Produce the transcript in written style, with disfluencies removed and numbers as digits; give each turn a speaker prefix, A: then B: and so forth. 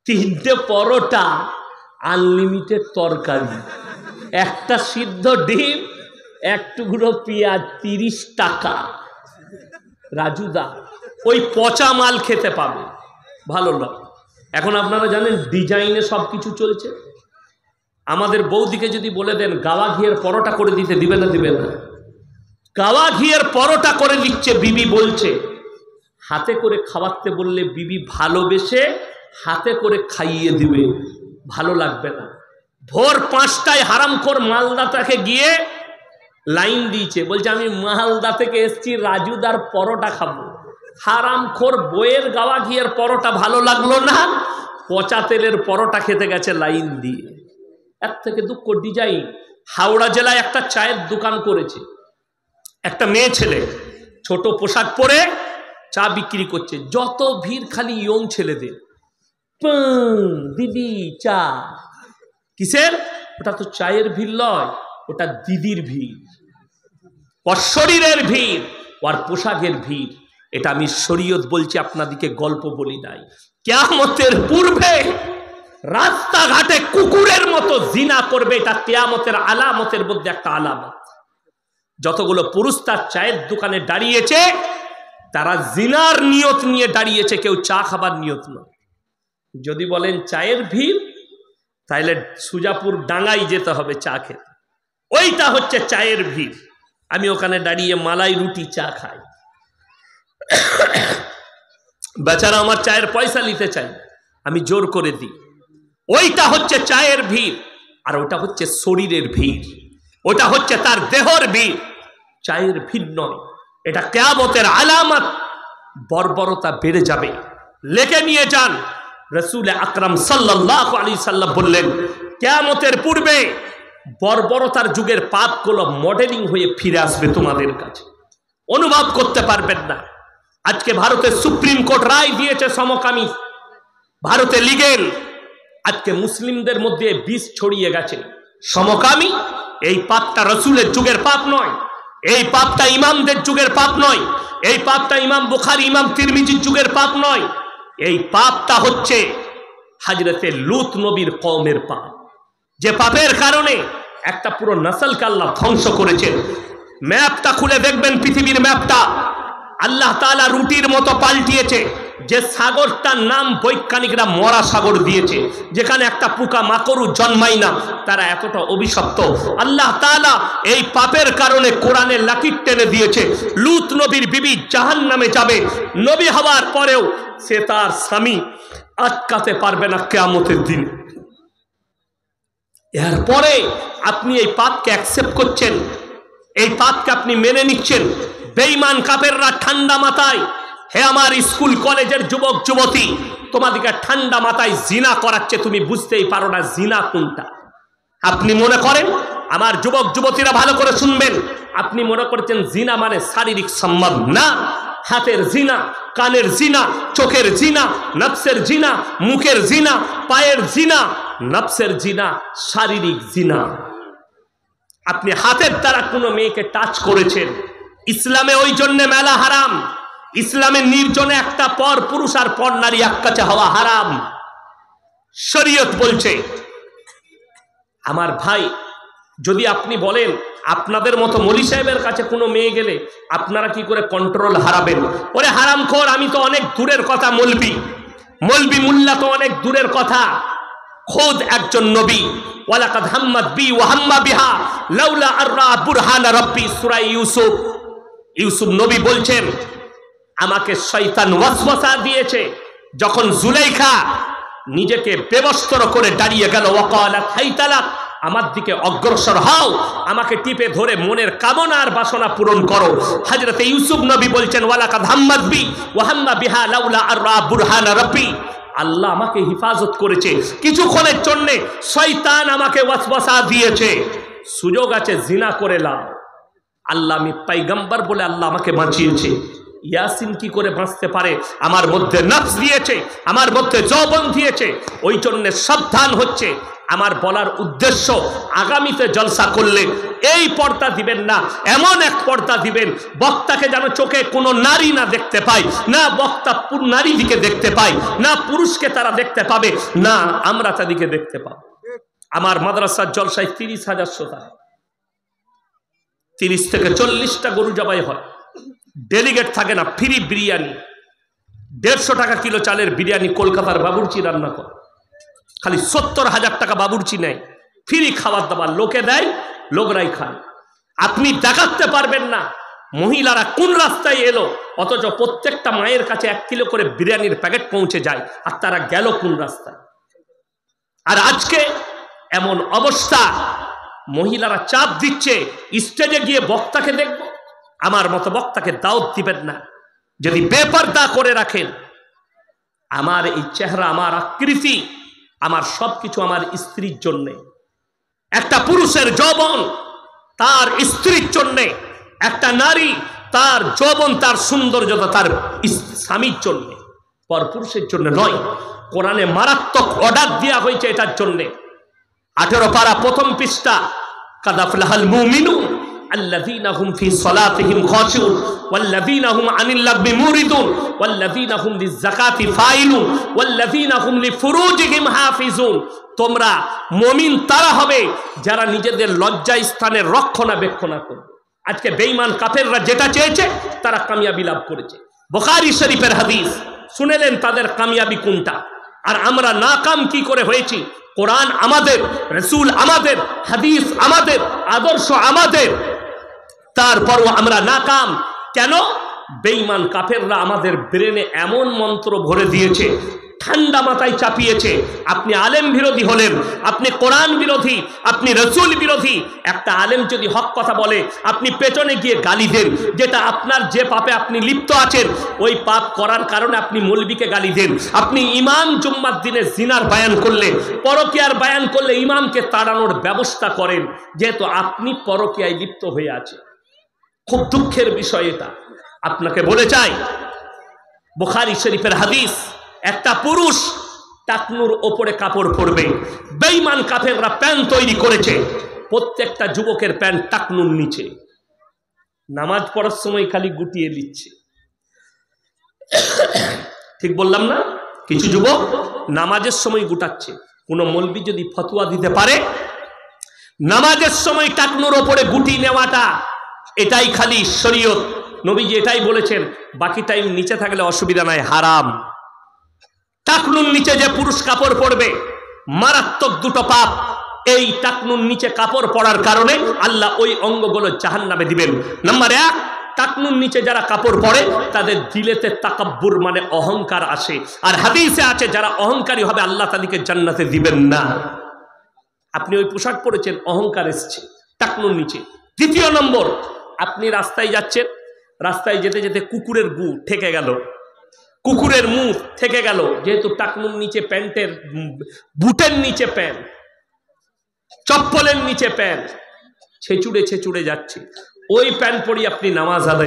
A: 3টে পরোটা, আনলিমিটেড তরকারি, একটা সিদ্ধ ডিম, এক টুকরো পেঁয়াজ, 30 টাকা। রাজুদা ওই পচা মাল খেতে পাবে, ভালো নয়। এখন আপনারা জানেন ডিজাইনে সব কিছু চলছে। আমাদের বৌদিকে যদি বলে দেন গাওয়া ঘিয়ের পরোটা করে দিতে, দিবে না? দিবে না। গাওয়া ঘিয়ের পরোটা করে দিচ্ছে, বিবি বলছে হাতে করে খাওয়াতে বললে বিবি ভালোবেসে হাতে করে খাইয়ে দিবে, ভালো লাগবে না। ভোর 5টায় হারামখোর মালদাটাকে গিয়ে লাইন দিয়েছে, বলছে আমি মালদা থেকে এসছি, রাজুদার পরোটা খাবো। হারামখোর বইয়ের গাওয়া ঘিয়ের পরোটা ভালো লাগলো না, পচা তেলের পরোটা খেতে গেছে লাইন দিয়ে। এক থেকে দুঃখ ডিজাইন। হাওড়া জেলায় একটা চায়ের দোকান করেছে একটা মেয়ে ছেলে, ছোট পোশাক পরে চা বিক্রি করছে। যত ভিড় খালি ইয়ং ছেলেদের। দিদি চা। কিসের? ওটা তো চায়ের ভিড় নয়, ওটা দিদির ভিড়, ওর শরীরের ভিড়, ওর পোশাকের ভিড়। এটা আমি শরীয়ত বলছি, আপনাদিকে গল্প বলি নাই। কিয়ামতের পূর্বে রাস্তাঘাটে কুকুরের মতো জিনা করবে, এটা কিয়ামতের আলামতের মধ্যে একটা আলামত। যতগুলো পুরুষ তার চায়ের দোকানে দাঁড়িয়েছে তারা জিনার নিয়ত নিয়ে দাঁড়িয়েছে, কেউ চা খাবার নিয়ত নয়। যদি বলেন চায়ের ভিড়, তাহলে সুজাপুর ডাঙ্গাই যেতে হবে চা খেতে, ওইটা হচ্ছে চায়ের ভিড়। আমি ওখানে দাঁড়িয়ে মালাই রুটি চা খাই, বেচারা আমার চায়ের পয়সা নিতে চাই, আমি জোর করে দিই। ওইটা হচ্ছে চায়ের ভিড়, আর ওটা হচ্ছে শরীরের ভিড়, ওটা হচ্ছে তার দেহর ভিড়, চায়ের ভিড় নয়। এটা কিয়ামতের আলামত। বর্বরতা বেড়ে যাবে, লেখে নিয়ে যান। রাসূল আকরাম সাল্লাল্লাহু আলাইহি সাল্লাম বললেন কিয়ামতের পূর্বে বর্বরতার যুগের পাপগুলো মডেলিং হয়ে ফিরে আসবে তোমাদের কাছে, অনুভব করতে পারবেন না। আজকে ভারতের সুপ্রিম কোর্ট রায় দিয়েছে সমকামী, ভারতে লিগেল। আজকে মুসলিমদের মধ্যে বিষ ছড়িয়ে গেছে। সমকামী এই পাপটা রাসূলের যুগের পাপ নয়, এই পাপটা ইমামদের যুগের পাপ নয়, এই পাপটা ইমাম বুখারী ইমাম তিরমিজির যুগের পাপ নয়। এই পাপটা হচ্ছে হযরতে লূত নবীর কওমের পাপ, যে পাপের কারণে একটা পুরো নসলকে আল্লাহ ধ্বংস করেছেন। ম্যাপটা খুলে দেখবেন, পৃথিবীর ম্যাপটা আল্লাহ তাআলা রুটির মতো পাল্টিয়েছে। যে সাগরটার নাম বৈজ্ঞানিকরা মরা সাগর দিয়েছে, যেখানে একটা পোকা মাকড়ও জন্মায় না, তারা এতটা অভিশপ্ত। আল্লাহ তাআলা এই পাপের কারণে কোরআনে লাকির টেনে দিয়েছে, লূত নবীর বিবি জাহান্নামে যাবে। নবী হওয়ার পরেও সে তার স্বামী আটকাতে পারবে না কিয়ামতের দিন। এরপরে আপনি এই পাপকে অ্যাকসেপ্ট করছেন, এই পাপকে আপনি মেনে নিচ্ছেন। বেঈমান কাফেররা ঠান্ডা মাথায়, হে আমার স্কুল কলেজের যুবক যুবতী, তোমাদেরকে ঠান্ডা মাথায় জিনা করাচ্ছে, তুমি বুঝতেই পারো না জিনা কোনটা। আপনি মনে করেন, আমার যুবক যুবতীরা ভালো করে শুনবেন, আপনি মনে করছেন জিনা মানে শারীরিক সম্বন্ধ। না, হাতের জিনা, কানের জিনা, চোখের জিনা, নফসের জিনা, মুখের জিনা, পায়ের জিনা, নফসের জিনা, শারীরিক জিনা। আপনি হাতের দ্বারা কোনো মেয়েকে টাচ করেছেন, ইসলামে ওই জন্য মেলা হারাম। ইসলামে নির্জনে একটা পর পুরুষ আর পর নারী এক কাছে হওয়া হারাম। শরীয়ত বলছে। আমার ভাই, যদি আপনি বলেন আপনাদের মতো মৌলী সাহেবের কাছে কোনো মেয়ে গেলে আপনারা কি করে কন্ট্রোল হারাবেন? ওরে হারামখোর, আমি তো অনেক দূরের কথা, মৌলবি মুল্লা তো অনেক দূরের কথা। খোদ একজন নবী, ওয়ালাকাদ হাম্মাত বি ওয়া হাম্মা বিহা লাউলা আররা বুরহানা রাব্বি, সূরা ইউসুফ নবী বলছেন, আমাকে শয়তান ওয়াসওয়াসা দিয়েছে। যখন জুলাইখা নিজেকে বেবস্ত্র করে দাঁড়িয়ে গেল, ওয়াকালাত হাইতালাক, আমার দিকে অগ্রসর হও, আমাকে টিপে ধরে মনের কামনা আর বাসনা পূরণ করো। হযরতে ইউসুফ নবী বলছেন, ওয়ালাকাদ হাম্মাত বি ওয়া হাম্মা বিহা লাউলা আররা বুরহানা রাব্বি, আল্লাহ আমাকে হিফাজত করেছে, কিছুক্ষণের জন্য শয়তান আমাকে ওয়াসওয়াসা দিয়েছে, সুযোগ আছে জিনা করে লাও। আল্লাহ, আমি পয়গম্বর বলে আল্লাহ আমাকে বাঁচিয়েছে। ইয়াসিন কি করে বাঁচতে পারে? আমার মধ্যে নফস দিয়েছে, আমার মধ্যে যৌবন দিয়েছে, ওই জন্য সাবধান হচ্ছে। আমার বলার উদ্দেশ্য, আগামীতে জলসা করলে এই পর্দা দিবেন না, এমন এক পর্দা দিবেন বক্তাকে যেন চোখে কোনো নারী না দেখতে পায়, না বক্তা নারী দিকে দেখতে পায়, না পুরুষকে তারা দেখতে পাবে, না আমরা তাদেরকে দেখতে পাবো। আমার মাদ্রাসার জলসায় 30,000 শ্রোতা, 30 থেকে 40টা গরু জবাই হয়, ডেলিগেট থাকে না, ফ্রি বিরিয়ানি, 150 টাকা কিলো চালের বিরিয়ানি কলকাতার বাবুর্চি রান্না করে, খালি 70,000 টাকা বাবুর্চি নেয়, ফ্রি খাবার দাবার লোকে দেয়, লোকরাই খায়। আপনি দেখাতে পারবেন না মহিলারা কোন রাস্তায় এলো, অথচ প্রত্যেকটা মায়ের কাছে 1 কিলো করে বিরিয়ানির প্যাকেট পৌঁছে যায়, আর তারা গেল কোন রাস্তায়। আর আজকে এমন অবস্থা, মহিলারা চাপ দিচ্ছে স্টেজে গিয়ে বক্তাকে দেখব। আমার মতো বক্তাকে দাওয়াত দিবেন না। যদি বেপরদা করে রাখেন, আমার এই চেহারা, আমার আকৃতি, আমার সবকিছু আমার স্ত্রীর জন্যে। একটা পুরুষের যৌবন তার স্ত্রীর জন্যে, একটা নারী তার যৌবন, তার সৌন্দর্যতা তার স্বামীর জন্যে, পরপুরুষের জন্য নয়। কোরআনে মারাত্মক অর্ডার দেওয়া হয়েছে এটার জন্যে। 18 পারা 1ম পৃষ্ঠা, কাদ আফলাহাল মুমিনুন আল্লাযীনা হুম ফি সালাতিহিম খাশিউন ওয়াল্লাযীনা হুম আনিল লাগবি মুরিদুন ওয়াল্লাযীনা হুম লিয-যাকাতি ফাইলুন ওয়াল্লাযীনা হুম লিফুরুজিহিম হাফিজুন। তোমরা মুমিন তারা হবে যারা নিজেদের লজ্জা স্থানের রক্ষণাবেক্ষণ করবে। আজকে বেঈমান কাফেররা যেটা চেয়েছে তারা কামিয়াবি লাভ করেছে। বুখারী শরীফের হাদিস শুনেলেন তাদের কামিয়াবি কোনটা, আর আমরা নাকাম কি করে হয়েছি। কোরআন আমাদের, রাসূল আমাদের, হাদিস আমাদের, আদর্শ আমাদের, তারপরও আমরা নাকাম কেন? বেঈমান কাফেররা আমাদের ব্রেনে এমন মন্ত্র ভরে দিয়েছে, ঠান্ডা মাথায় চাপিয়েছে। আপনি আলেম বিরোধী হলেন, আপনি কোরআন বিরোধী, আপনি রাসূল বিরোধী। একটা আলেম যদি হক কথা বলে, আপনি পেছনে গিয়ে গালি দেন, যেটা আপনার যে পাপে আপনি লিপ্ত আছেন, ওই পাপ করার কারণে আপনি মৌলবীকে গালি দেন। আপনি ইমাম জুম্মার দিনে জিনার বায়ান করলে, পরকীয়ার বায়ান করলে ইমামকে তাড়ানোর ব্যবস্থা করেন, যেহেতু আপনি পরকীয়ায় লিপ্ত হয়ে আছেন। খুব দুঃখের বিষয় এটা। আপনাকে বলে চাই, বুখারী শরীফের হাদিস, একটা পুরুষ টাকনুর ওপরে কাপড় পরবে। বেঈমান কাফেররা প্যান্ট তৈরি করেছে, প্রত্যেকটা যুবকের প্যান্ট টাকনুর নিচে, নামাজ পড়ার সময় খালি গুটিয়ে দিচ্ছে। ঠিক বললাম না? কিছু যুবক নামাজের সময় গুটাচ্ছে। কোন মৌলবি যদি ফতোয়া দিতে পারে নামাজের সময় টাকনুর ওপরে গুটি নেওয়াটা, এটাই খালি শরীয়ত, নবীজি এটাই বলেছেন, বাকি টাইম নিচে থাকলে অসুবিধা নাই, হারাম। টাকনুর নিচে যে পুরুষ কাপড় পরবে, মারাত্মক দুটো পাপ। এই টাকনুর নিচে কাপড় পরার কারণে আল্লাহ ওই অঙ্গগুলো জাহান্নামে দিবেন। নাম্বার 1, টাকনুর নিচে যারা কাপড় পরে তাদের দিলেতে তাকাব্বুর মানে অহংকার আসে, আর হাদিসে আছে যারা অহংকারী হবে আল্লাহ তাদেরকে জান্নাতে দিবেন না। আপনি ওই পোশাক পরেছেন, অহংকার এসছে টাকনুর নিচে। 2 নম্বর, আপনি রাস্তায় যাচ্ছেন, রাস্তায় যেতে যেতে কুকুরের গু ঠেকে গেল, কুকুরের মুখ থেকে গেল, যেহেতু টাকনুর নিচে প্যান্টের, বুটের নিচে প্যান্ট, চপ্পলের নিচে প্যান্ট, ছেচুড়ে ছেচুড়ে যাচ্ছে, ওই প্যান্ট পরি আপনি নামাজ আদায়